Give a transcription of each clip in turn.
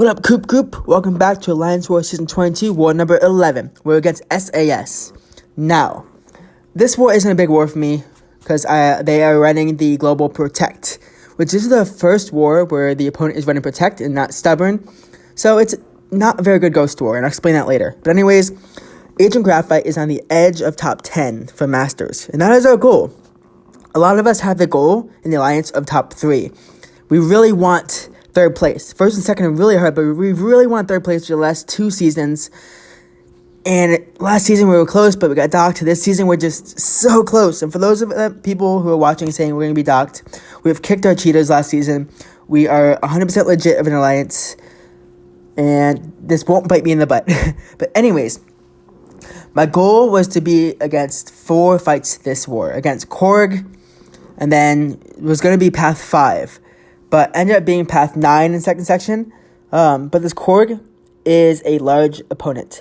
What up, Coop Group? Welcome back to Alliance War Season 22, War number 11. We're against SAS. Now, this war isn't a big war for me, because they are running the Global Protect, which is the first war where the opponent is running Protect and not Stubborn. So it's not a very good Ghost war, and I'll explain that later. But anyways, Agent Graphite is on the edge of top 10 for Masters, and that is our goal. A lot of us have the goal in the Alliance of top 3. We really want third place. First and second are really hard, but we really want third place for the last 2 seasons. And last season we were close, but we got docked. This season we're just so close. And for those of the people who are watching saying we're going to be docked, we have kicked our cheaters last season. We are 100% legit of an alliance. And this won't bite me in the butt. But anyways, my goal was to be against 4 fights this war. Against Korg, and then it was going to be Path 5. But ended up being Path 9 in second section. But this Korg is a large opponent.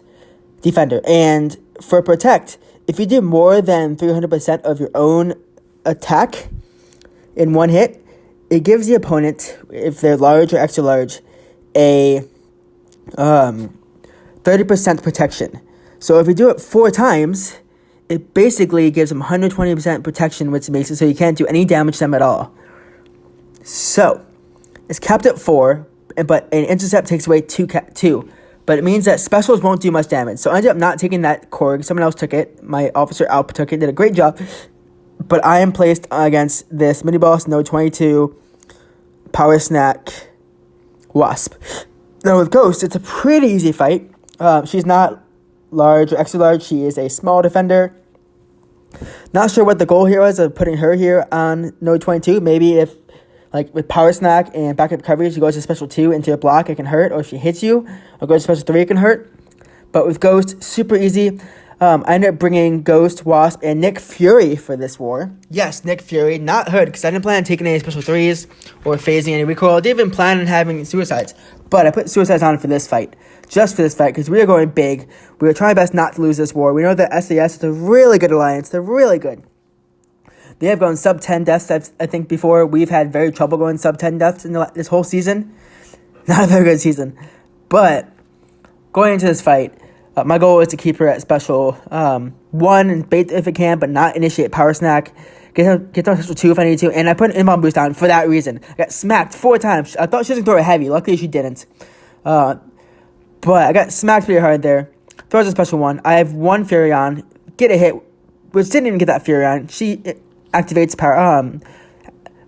Defender. And for Protect, if you do more than 300% of your own attack in one hit, it gives the opponent, if they're large or extra large, a 30% protection. So if you do it 4 times, it basically gives them 120% protection, which makes it so you can't do any damage to them at all. So, it's capped at 4, but an intercept takes away 2. But it means that specials won't do much damage. So I ended up not taking that Korg. Someone else took it. My officer Alp took it. Did a great job. But I am placed against this mini-boss, Node 22, Power Snack, Wasp. Now with Ghost, it's a pretty easy fight. She's not large or extra large. She is a small defender. Not sure what the goal here was of putting her here on Node 22. Maybe if, like, with Power Snack and Backup Recovery, she goes to Special 2 into your block, it can hurt. Or if she hits you, or goes to Special 3, it can hurt. But with Ghost, super easy. I ended up bringing Ghost, Wasp, and Nick Fury for this war. Yes, Nick Fury, not Hood, because I didn't plan on taking any Special 3s or phasing any recoil. I didn't even plan on having Suicides. But I put Suicides on for this fight. Just for this fight, because we are going big. We are trying best not to lose this war. We know that SAS is a really good alliance. They're really good. They have gone sub 10 deaths, I think, before. We've had very trouble going sub 10 deaths in this whole season. Not a very good season. But going into this fight, my goal is to keep her at Special 1 and bait if it can, but not initiate Power Snack. Get down to Special 2 if I need to. And I put an inbound boost on for that reason. I got smacked 4 times. I thought she was going to throw it heavy. Luckily, she didn't. But I got smacked pretty hard there. Throws a Special 1. I have 1 Fury on. Get a hit, which didn't even get that Fury on. She activates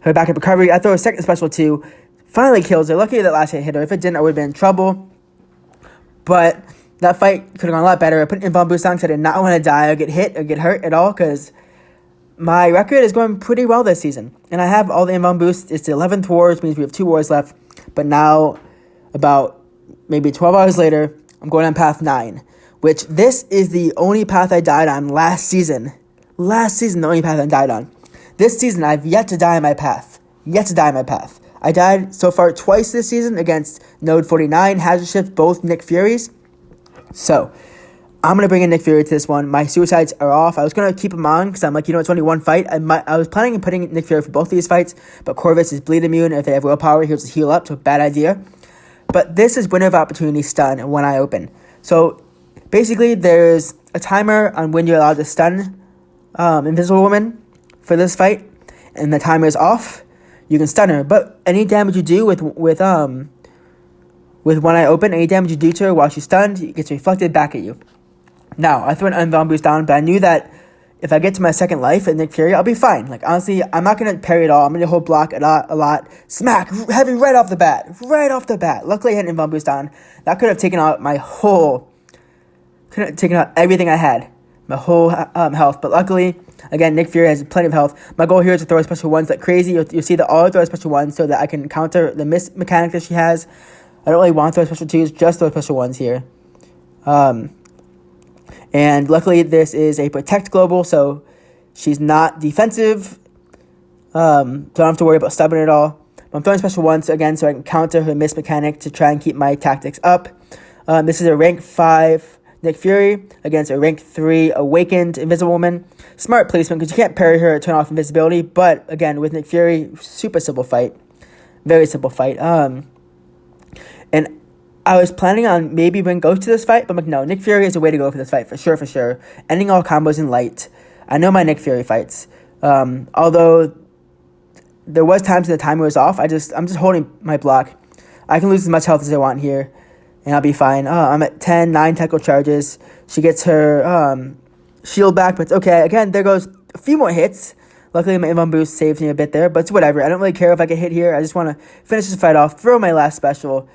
her Backup Recovery. I throw a second Special 2. Finally kills her. Luckily that last hit her. If it didn't, I would have been in trouble. But that fight could have gone a lot better. I put an inbound boost on because I did not want to die or get hit or get hurt at all, because my record is going pretty well this season. And I have all the inbound boosts. It's the 11th war, which means we have 2 wars left. But now, about maybe 12 hours later, I'm going on Path 9, which this is the only path I died on last season. Last season, the only path I died on. This season, I've yet to die on my path. I died so far twice this season against Node 49, Hazard Shift, both Nick Furies. So, I'm going to bring in Nick Fury to this one. My Suicides are off. I was going to keep him on because I'm like, it's only 1 fight. I was planning on putting Nick Fury for both of these fights, but Corvus is bleed immune. If they have willpower, he'll just heal up, so bad idea. But this is window of opportunity stun and when I open. So, basically, there's a timer on when you're allowed to stun Invisible Woman for this fight, and the timer is off. You can stun her, but any damage you do with when I open, any damage you do to her while she's stunned, it gets reflected back at you. Now, I threw an unbound boost down, but I knew that if I get to my second life at Nick Fury, I'll be fine. Like, honestly, I'm not going to parry at all. I'm going to hold block a lot. Smack! Heavy right off the bat. Luckily, I had an inbound boost on. That could have taken out everything I had. My whole health. But luckily, again, Nick Fury has plenty of health. My goal here is to throw Special 1s like crazy. You'll see that all throw Special 1s so that I can counter the miss mechanic that she has. I don't really want to throw Special 2s, just throw Special 1s here. And luckily, this is a Protect Global, so she's not defensive. So I don't have to worry about Stubborn at all. I'm throwing Special 1s again so I can counter her miss mechanic to try and keep my tactics up. This is a rank 5 Nick Fury against a rank 3 Awakened Invisible Woman. Smart placement because you can't parry her or turn off invisibility. But again, with Nick Fury, super simple fight. Very simple fight. And I was planning on maybe bring Ghost to this fight, but I'm like, no, Nick Fury is the way to go for this fight, for sure. Ending all combos in light. I know my Nick Fury fights. Although there was times when the timer was off, I'm just holding my block. I can lose as much health as I want here, and I'll be fine. I'm at 10, 9 tackle charges. She gets her shield back, but it's okay. Again, there goes a few more hits. Luckily, my invuln boost saves me a bit there, but it's whatever. I don't really care if I get hit here. I just want to finish this fight off, throw my last special.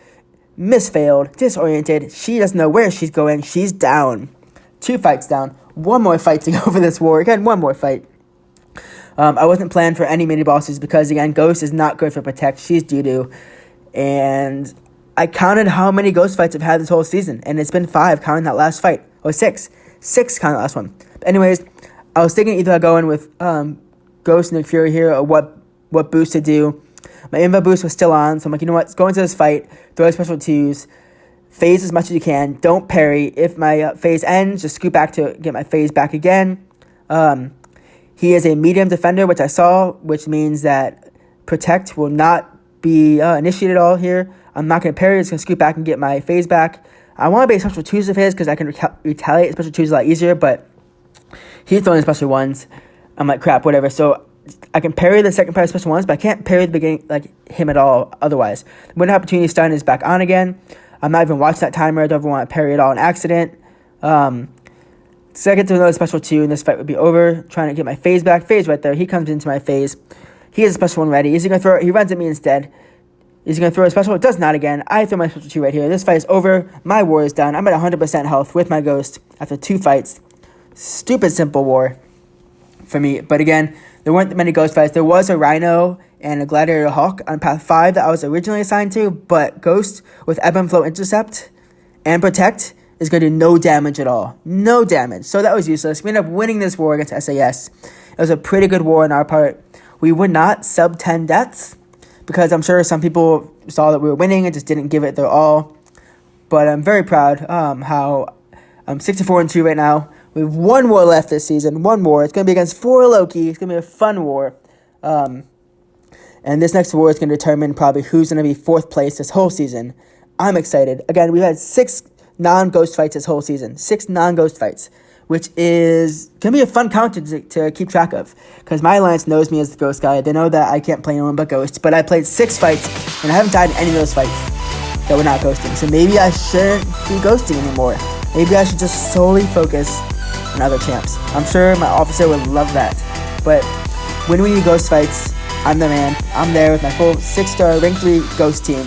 Misfailed, disoriented. She doesn't know where she's going. She's down. 2 fights down. 1 more fight to go for this war. Again, 1 more fight. I wasn't planned for any mini bosses because, again, Ghost is not good for Protect. She's doo-doo. And I counted how many Ghost fights I've had this whole season, and it's been 5 counting that last fight. Or 6. 6 counting that last one. But anyways, I was thinking either I'll go in with Ghost and Nick Fury here, or what boost to do. My invuln boost was still on, so I'm like, you know what? Let's go into this fight, throw special 2s, phase as much as you can, don't parry. If my phase ends, just scoot back to get my phase back again. He is a medium defender, which I saw, which means that Protect will not be initiated at all here. I'm not going to parry, just going to scoot back and get my phase back. I want to base special 2s of his because I can retaliate special 2s a lot easier, but he's throwing special 1s. I'm like, crap, whatever. So I can parry the second part of special 1s, but I can't parry the beginning, like him at all otherwise. When opportunity stun is back on again. I'm not even watching that timer. I don't even want to parry at all in accident. So I get to another special 2, and this fight would be over. Trying to get my phase back. Phase right there. He comes into my phase. He has a special 1 ready. Is he going to throw it? He runs at me instead. Is he going to throw a special? It does not again. I throw my special 2 right here. This fight is over. My war is done. I'm at 100% health with my Ghost after 2 fights. Stupid simple war for me. But again, there weren't many Ghost fights. There was a Rhino and a Gladiator Hawk on Path 5 that I was originally assigned to, but Ghost with Ebb and Flow Intercept and Protect is going to do no damage at all. No damage. So that was useless. We ended up winning this war against SAS. It was a pretty good war on our part. We would not sub 10 deaths because I'm sure some people saw that we were winning and just didn't give it their all. But I'm very proud how I'm 64-2 right now. We have 1 war left this season. 1 war. It's going to be against 4 Loki. It's going to be a fun war. And this next war is going to determine probably who's going to be 4th place this whole season. I'm excited. Again, we've had 6 non-Ghost fights this whole season. 6 non-Ghost fights, which is going to be a fun count to keep track of. Because my alliance knows me as the Ghost guy. They know that I can't play anyone but Ghost. But I played 6 fights, and I haven't died in any of those fights that were not ghosting. So maybe I shouldn't be ghosting anymore. Maybe I should just solely focus on other champs. I'm sure my officer would love that. But when we need Ghost fights, I'm the man. I'm there with my full 6-star rank 3 Ghost team.